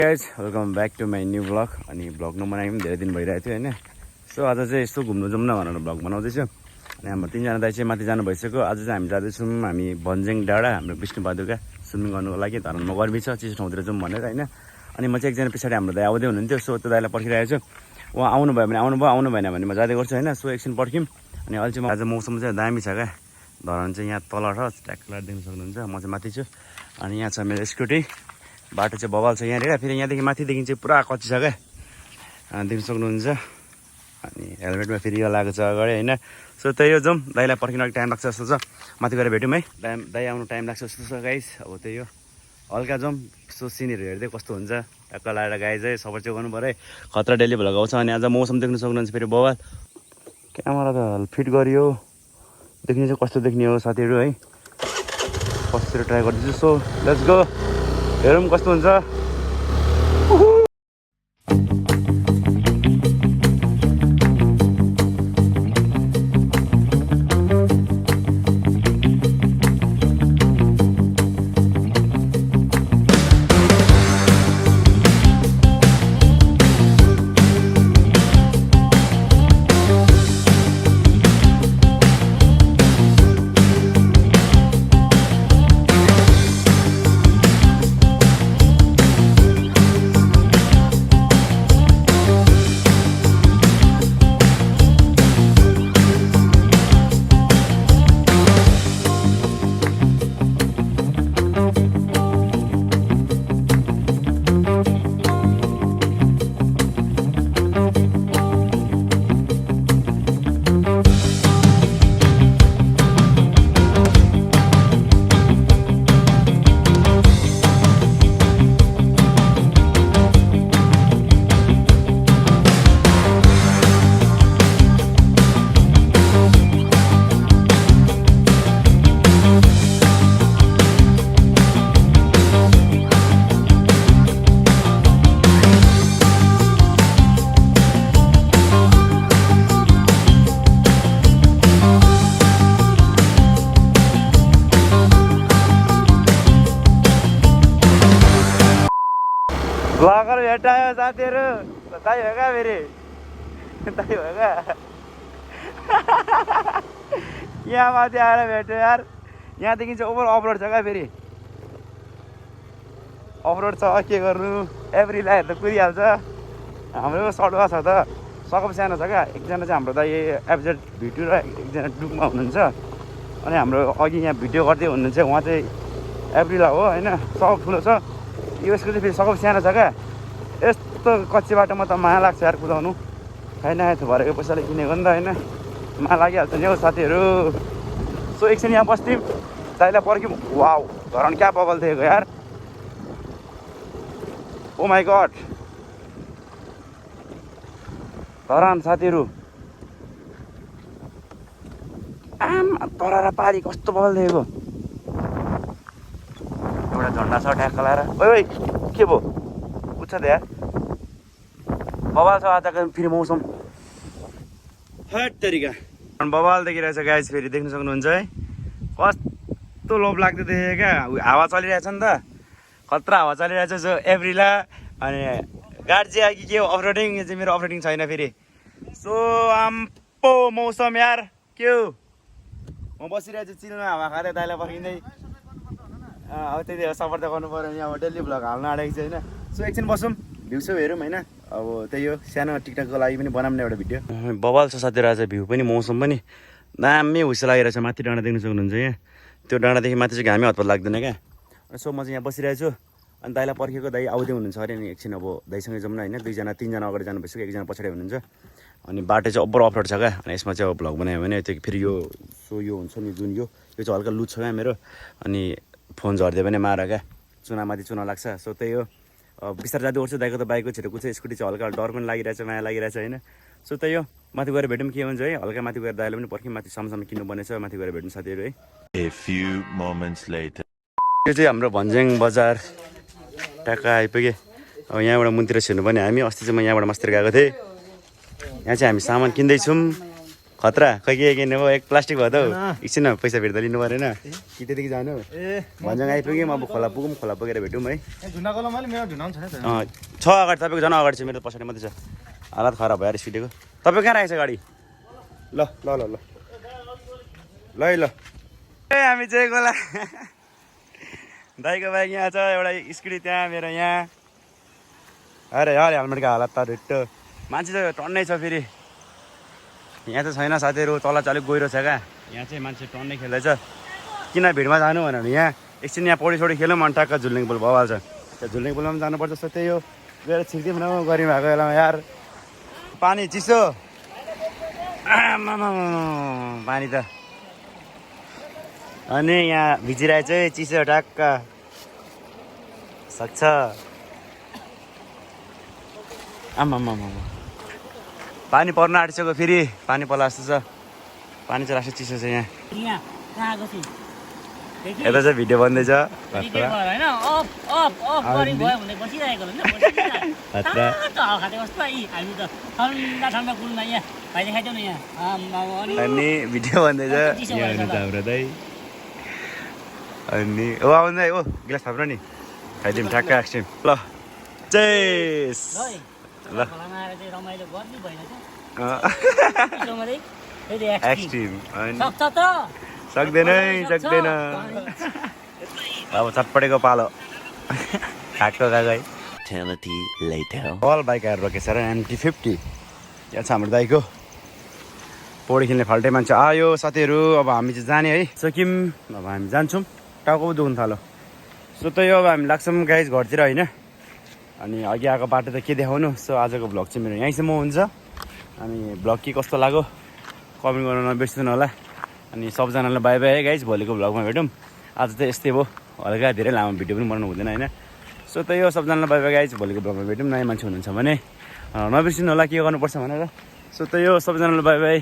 Guys welcome back to my new blog. अनि blog नबनाएको पनि धेरै दिन भइरहेको थियो होइन। सो आज चाहिँ यस्तो घुम्नु जाउँ न भनेर ब्लग बनाउँदैछु। अनि हाम्रो तिनजना दाइ चाहिँ माथि जानु भइसक्यो। आज चाहिँ हामी जाँदैछौँ हामी भन्ज्याङ डाँडा हाम्रो विष्णुबहादुरका स्विमिङ गर्नुको लागि। धरानमा गर्मी छ, चिसो ठाउँतिर जाउँ भनेर होइन। अनि म चाहिँ एकजना पछाडि हाम्रो दाइ आउँदै हुनुहुन्थ्यो। सो त्यो दाइलाई पर्खिरहेको छु। उहाँ आउनुभयो भने आउनुभयो, आउनु भएन भने म जाँदै गर्छु होइन। सो एकछिन पर्ख्यौँ। अनि अहिले चाहिँ आज मौसम चाहिँ दामी छ क्या। धरान चाहिँ यहाँ तल छ, ट्याक्कलाई देख्न सक्नुहुन्छ। म चाहिँ माथि छु। अनि यहाँ छ मेरो स्कुटी। बाटो चाहिँ बवाल छ यहाँनिर। फेरि यहाँदेखि माथिदेखि चाहिँ पुरा कच्ची छ क्या, देख्न सक्नुहुन्छ। अनि हेलमेटमा फेरि यो लागेको छ अगाडि होइन। सो त्यही हो, जाउँ। दाइलाई पर्खिन अलिक टाइम लाग्छ जस्तो छ। माथि गएर भेटौँ है। दाइ आउनु टाइम लाग्छ जस्तो छ गाइस। अब त्यही हो, हल्का जाउँ। सो सिनहरू हेर्दै कस्तो हुन्छ। टक्क लगाएर गाई चाहिँ सपोर्ट चाहिँ गर्नु पऱ्यो है। खतरा डेली भ्लग आउँछ। अनि आज मौसम देख्न सक्नुहुन्छ फेरि बवाल। क्यामेरा त फिट गरियो, देख्ने चाहिँ कस्तो देख्ने हो साथीहरू है। कस्तोतिर ट्राई गर्दैछु। सो लेट्स गो, हेरौँ कस्तो हुन्छ। ब्लगर भेटायो साथीहरू। दाइ हो क्या फेरि, दाइ हो क्या। यहाँ माथि आएर भेट्यो यार। यहाँदेखि चाहिँ ओभर अफरोड छ क्या फेरि, अफरोड छ। के गर्नु, एभ्री लाइट त कुदिहाल्छ। हाम्रो सडुवा छ त, सकप सानो छ क्या। एकजना चाहिँ हाम्रो दाइ एफजेड भिडियो र एकजना डुकमा हुनुहुन्छ। अनि हाम्रो अघि यहाँ भिडियो गर्दै हुनुहुन्छ उहाँ चाहिँ एभ्रिला हो होइन। सकप ठुलो छ, यसको चाहिँ फेरि सकप सानो छ क्या। यस्तो कच्ची बाटोमा त माया लाग्छ यार कुदाउनु। खाइ नखाइ भरेको पैसाले किनेको नि त होइन, माया लागिहाल्छ नि हौ साथीहरू। सो एकछिन यहाँ बस्थ्यौँ, दाइलाई पर्ख्यौँ। वाउ, धरान क्या बबल दिएको यार। ओ माई गड, धरान साथीहरू। आमा तरारा पारी कस्तो बबल दिएको। एउटा झन्डा छ ठ्याक्क लाएर। ओइ के भयो, उठ्छ त यार। बवाल छ आजको फेरि मौसम, हट तरिका बवाल देखिरहेछ गाइस। फेरि देख्न सक्नुहुन्छ है, कस्तो लोभ लाग्दो देखेँ क्या। हावा चलिरहेछ नि त, खतरा हावा चलिरहेछ। जो एभ्रिला अनि गार्जिया कि के हो अफरोडिङ, यो चाहिँ मेरो अफरोडिङ छैन फेरि। सो आम्पो मौसम यार के हो। म बसिरहेको छु चिलमा हावा खाँदै, दाइलाई पर्खिँदै। अब त्यति हो, सपोर्ट त गर्नु पऱ्यो। यहाँ डेली भ्लग हाल्न आँटेको छु होइन। सो एकछिन बसौँ, भ्यू हेरौँ होइन। अब त्यही हो, सानो टिकटकको लागि पनि बनाऊँ न एउटा भिडियो। बवाल छ साथीहरू आज, भ्यू पनि मौसम पनि दामी हुस्से लागिरहेछ। माथि डाँडा देख्न सक्नुहुन्छ यहाँ। त्यो डाँडादेखि माथि चाहिँ घामै हतपत लाग्दैन क्या। सो म चाहिँ यहाँ बसिरहेको छु। अनि दाइलाई पर्खेको, दाइ आउँदै हुनुहुन्छ अरे। अनि एकछिन अब दाइसँगै जाउँ न होइन। दुईजना तिनजना अगाडि जानु भइसक्यो, एकजना पछाडि हुनुहुन्छ। अनि बाटो चाहिँ ओभर अफरोड छ क्या। अनि यसमा चाहिँ अब भ्लग बनायो भने त्यो फेरि यो सो यो हुन्छ नि जुन यो चाहिँ हल्का लुज छ क्या मेरो। अनि फोन झरिदियो भने मार क्या, चुनामाथि चुना लाग्छ। सो त्यही हो, बिस्तार जाँदै गर्छु। दाइको त बाइकको छिटो कुछ, स्कुटी चाहिँ हल्का डर पनि लागिरहेछ, माया लागिरहेछ होइन। सो त्यही हो, माथि गएर भेटौँ के हुन्छ है। हल्का माथि गएर दाइले पनि पर्ख्यौँ, माथि सामसाम किन्नु पर्ने छ। माथि गएर भेटौँ साथीहरू है। A few moments later. यो चाहिँ हाम्रो भन्ज्याङ बजार ट्याक्क आइपुगेँ। अब यहाँबाट मुनतिर छिर्नु पनि हामी। अस्ति चाहिँ म यहाँबाट मस्तिर गएको थिएँ। यहाँ चाहिँ हामी सामान किन्दैछौँ। खतरा खै के किन्ने भयो एक प्लास्टिक भयो त हौ एकछिन पैसा फिर्ता लिनु परेन कि त्यतिकै जानु भन्ज्याङ आइपुग्यौँ अब खोला पुगौँ खोला पुगेर भेटौँ है छ अगाडि तपाईँको झन् अगाडि छ मेरो त पछाडि मात्रै छ हालत खराब भएर स्पिडेको तपाईँ कहाँ राखेको छ गाडी ल ल ल ल ल ल ए हामी चाहिँ गोला दाइको बाइक यहाँ छ एउटा स्कुटी त्यहाँ मेरो यहाँ अरे अरे हेलमेटको हालत त ढुट्टो मान्छे चाहिँ टन्नै छ फेरि यहाँ त छैन साथीहरू तल चाहिँ अलिक गहिरो छ क्या यहाँ चाहिँ मान्छे टन्नै खेल्दैछ किन भिडमा जानु भनेर यहाँ एकछिन यहाँ पौडी सौडी खेलौँ अनि टक्क झुल्लिङ पुल भइहाल्छ त्यो झुल्लिङ पुलमा पनि जानुपर्छ जस्तो त्यही हो गएर छिर्दिउँ न गरी भएको बेलामा यार पानी चिसो पानी त अनि यहाँ भिजिरहेको चाहिँ चिसो टक्क सक्छ आमामा पानी पर्न आँटिसक्यो फेरि पानी पर्ला जस्तो छ पानी चाहिँ राख्छ चिसो छ यहाँ यता चाहिँ भिडियो बन्दैछ अनि भिडियो बन्दैछ यहाँ हुनु त हाम्रो दाइ अनि ओ आउँदै ओ गिलास थाप्नु नि खाइदिउँ ठ्याक्क एक्सट्रिम ल चेस ल एक्सट्रिम सक्दैन अब चटपटेको पालो खाएको गएको अल बाइकहरू रोकेछ र MT-50 यहाँ छ हाम्रो दाइको पौडी खेल्ने फाल्टै मान्छे आयो साथीहरू अब हामी चाहिँ जाने है सक्यौँ अब हामी जान्छौँ टाउको पो दुख्नु थाल्यो सो त यो अब हामी लाग्छौँ गाइज घरतिर होइन अनि अघि आएको बाटो त के देखाउनु सो आजको भ्लग चाहिँ मेरो यहीँसम्म हुन्छ अनि भ्लग के कस्तो लाग्यो कमेन्ट गर्न नबिर्सिनु होला अनि सबजनालाई बाई बाई है गाइज भोलिको भ्लगमा भेटौँ आज त यस्तै भयो हल्का धेरै लामो भिडियो पनि बनाउनु हुँदैन होइन सो त यो सबजनालाई बाई बाई गाइज भोलिको भ्लगमा भेटौँ नयाँ मान्छे हुनुहुन्छ भने नबिर्सिनु होला के गर्नुपर्छ भनेर सो त यो सबजनालाई बाई बाई